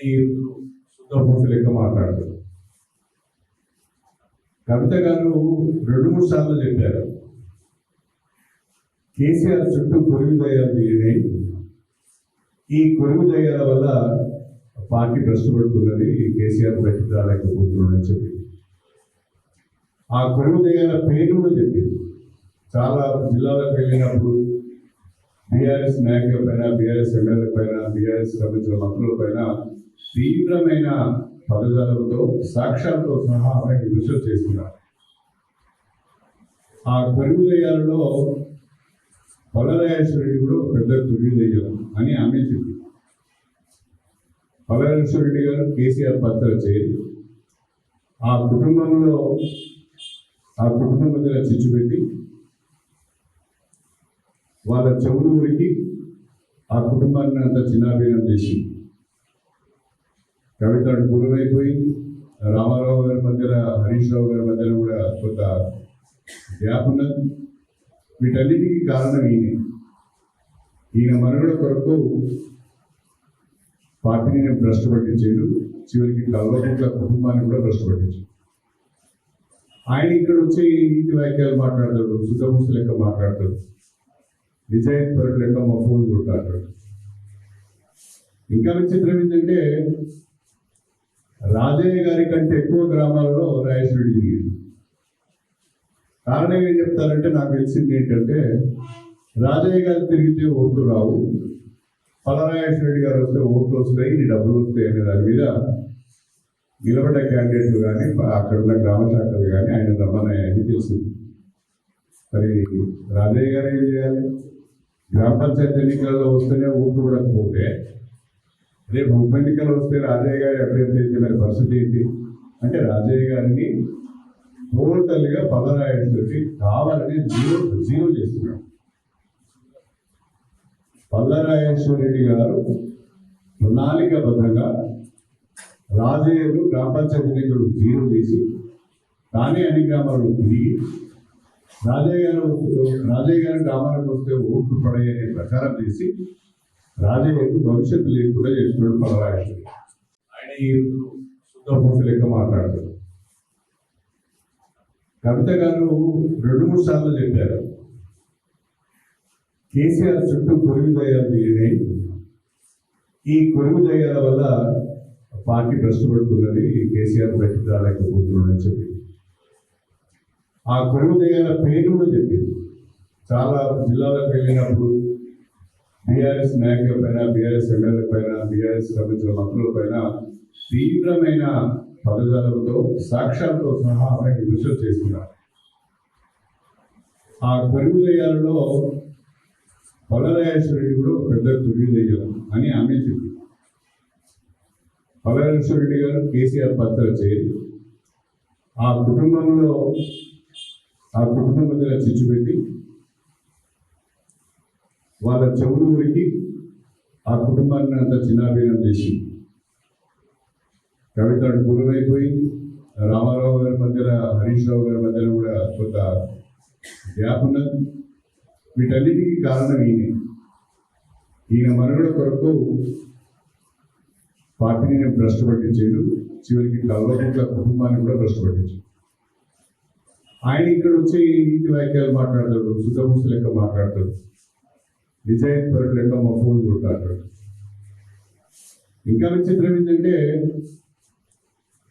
ఈ శుద్ధ లెక్క మాట్లాడతారు. కవిత గారు 2-3 సార్లు చెప్పారు, కేసీఆర్ చుట్టూ కొలువు దయ్యాలు తీరినాయి, ఈ కొలువు దయ్యాల వల్ల పార్టీ భ్రష్టపడుతున్నది, కేసీఆర్ బయటకు రాలేకపోతున్నాడని చెప్పి ఆ కొలువు దయ్యాల పేరు కూడా చెప్పింది. చాలా జిల్లాలకు వెళ్ళినప్పుడు బీఆర్ఎస్ నాయకుల పైన, బీఆర్ఎస్ ఎమ్మెల్యేల పైన, బీఆర్ఎస్ సంబంధించిన మంత్రుల పైన తీవ్రమైన పదజాలతో సాక్ష్యాలతో సహా ఆమె విమర్శలు చేస్తున్నారు. ఆ కొలువు దయ్యాలలో పల్లరాజేశ్వరరెడ్డి కూడా ఒక పెద్ద కొలువు దయ్యం అని ఆమె చెప్పింది. పల్లరాజేశ్వరరెడ్డి గారు కేసీఆర్ పత్ర చేరి ఆ కుటుంబంలో ఆ కుటుంబం మధ్య చిచ్చు పెట్టి వాళ్ళ చెవులు ఉరికి ఆ కుటుంబాన్ని అంతా చిన్నాభిన్నం చేసి కవిత దూరమైపోయి రామారావు గారి మధ్యలో, హరీష్ రావు గారి మధ్యలో కూడా కొంత గ్యాప్ ఉన్నది. వీటన్నిటికీ కారణం ఈయన మనుగడ కొరకు పార్టీని భ్రష్టపట్టించాడు, చివరికి కల్వకుంట్ల కుటుంబాన్ని కూడా భ్రష్టపట్టించాడు. ఆయన ఇక్కడ వచ్చి నీతి వాక్యాలు మాట్లాడతాడు, శుద్ధపూస లెక్క మాట్లాడతాడు, నిజాయితీ పరుడు లెక్క మఫూలు కొట్టాడు. ఇంకా విచిత్రం ఏంటంటే రాజయ్య గారి కంటే ఎక్కువ గ్రామాలలో రాజేశ్వరుడు తిరిగింది. కారణం ఏం చెప్తారంటే, నాకు తెలిసింది ఏంటంటే రాజయ్య గారు తిరిగితే ఓట్లు రావు, పల్లరాజేశ్వరరెడ్డి గారు వస్తే ఓట్లు వస్తాయి, నీ డబ్బులు వస్తాయి అనే దాని మీద నిలబడ్డ క్యాండిడేట్లు కానీ అక్కడున్న గ్రామ శాఖలు కానీ ఆయన రమ్మని తెలిసింది. మరి రాజయ్య గారు ఏం చేయాలి? గ్రామ పంచాయతీ ఎన్నికల్లో వస్తేనే ఓట్లు కూడా పోతే రేపు ఉప ఎన్నికలు వస్తే రాజయ్య గారి అభ్యర్థి అయితే మరి పరిస్థితి ఏంటి అంటే, రాజయ్య గారిని టోటల్గా పల్లరాజేశ్వరి కావాలని జీరో చేస్తున్నాడు. పల్లరాజేశ్వరరెడ్డి గారు ప్రణాళికబద్ధంగా రాజయ్యను గ్రామ పంచాయతీ ఎన్నికలు జీరో చేసి తానే అన్ని గ్రామాల్లో తిరిగి రాజయ్య గారి గ్రామాలకు వస్తే ఓట్లు పడేయని ప్రచారం చేసి రాజయ్యకు భవిష్యత్తు లేకుండా చేస్తున్నాడు పల్లరాజేశ్వరి. ఆయన ఈ శుద్ధపూస లెక్క మాట్లాడతారు. కవిత గారు 2-3 సార్లు చెప్పారు, కేసీఆర్ చుట్టూ కొలువు దయ్యాలు తీరినాయి, ఈ కొలువు దయ్యాల వల్ల పార్టీ భ్రష్టపడుతున్నది, కేసీఆర్ బయటకు రాలేకపోతున్నాడని చెప్పి ఆ కొలువు దయ్యాల పేరు కూడా చెప్పింది. చాలా జిల్లాలకు వెళ్ళినప్పుడు బీఆర్ఎస్ నాయకుల పైన, బీఆర్ఎస్ ఎమ్మెల్యేల పైన, బీఆర్ఎస్ సంబంధించిన మంత్రుల పైన తీవ్రమైన పదజాలతో సాక్ష్యాలతో సహా ఆమె విమర్శలు చేస్తున్నారు. ఆ కొలువు దయ్యాలలో పల్లరాజేశ్వరరెడ్డి కూడా ఒక పెద్ద కొలువు దయ్యం అని ఆమె చెప్పింది. పల్లరాజేశ్వరరెడ్డి గారు కేసీఆర్ పత్ర చేరి ఆ కుటుంబంలో ఆ కుటుంబం మధ్య చిచ్చు పెట్టి వాళ్ళ చెవులు ఉరికి ఆ కుటుంబాన్ని అంతా చిన్నాభిన్నం చేసి కవిత దూరమైపోయి రామారావు గారి మధ్యలో, హరీష్ రావు గారి మధ్యలో కూడా కొంత గ్యాప్ ఉన్నది. వీటన్నిటికీ కారణం ఈయన మనుగడ కొరకు పార్టీని భ్రష్టపట్టించాడు, చివరికి కల్వకుంట్ల కుటుంబాన్ని కూడా భ్రష్టపట్టించాడు. ఆయన ఇక్కడ వచ్చి నీతి వాక్యాలు మాట్లాడతాడు, శుద్ధపూస లెక్క మాట్లాడతాడు, నిజాయితీ పరుడు లెక్క మఫూలు కొట్టాడు. ఇంకా విచిత్రం ఏంటంటే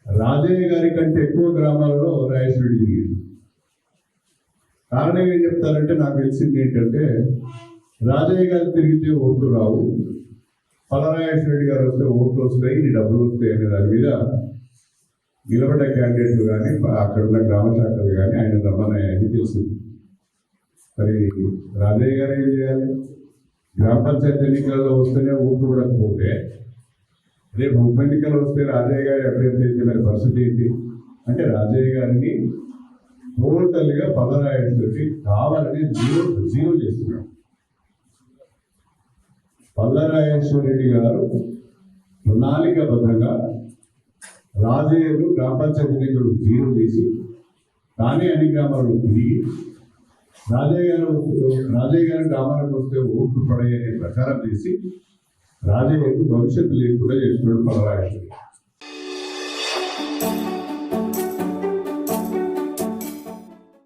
రాజయ్య గారి కంటే ఎక్కువ గ్రామాలలో రాజేశ్వరుడు తిరిగింది. కారణం ఏం చెప్తారంటే, నాకు తెలిసింది ఏంటంటే రాజయ్య గారు తిరిగితే ఓట్లు రావు, పల్లరాజేశ్వరరెడ్డి గారు వస్తే ఓట్లు వస్తాయి, నీ డబ్బులు వస్తాయి అనే దాని మీద నిలబడ్డ క్యాండిడేట్లు కానీ అక్కడున్న గ్రామ శాఖలు కానీ ఆయన రమ్మని తెలిసింది. మరి రాజయ్య గారు ఏం చేయాలి? గ్రామ పంచాయతీ ఎన్నికల్లో వస్తేనే ఓట్లు కూడా పోతే రేపు ఉప ఎన్నికలు వస్తే రాజయ్య గారి అభ్యర్థి అయితే మరి పరిస్థితి ఏంటి అంటే, రాజయ్య గారిని టోటల్గా పల్లరాజేశ్వరి కావాలని జీరో చేస్తున్నాడు. పల్లరాజేశ్వరరెడ్డి గారు ప్రణాళికబద్ధంగా రాజయ్యను గ్రామ పంచాయతీ ఎన్నికలు జీరో చేసి తానే అన్ని గ్రామాల్లో తిరిగి రాజయ్య గారి గ్రామాలకు వస్తే ఓట్లు పడేయని ప్రచారం చేసి రాజయ్యకు భవిష్యత్తు లేకుండా చేస్తున్నాడు పలరాజేశ్వరి.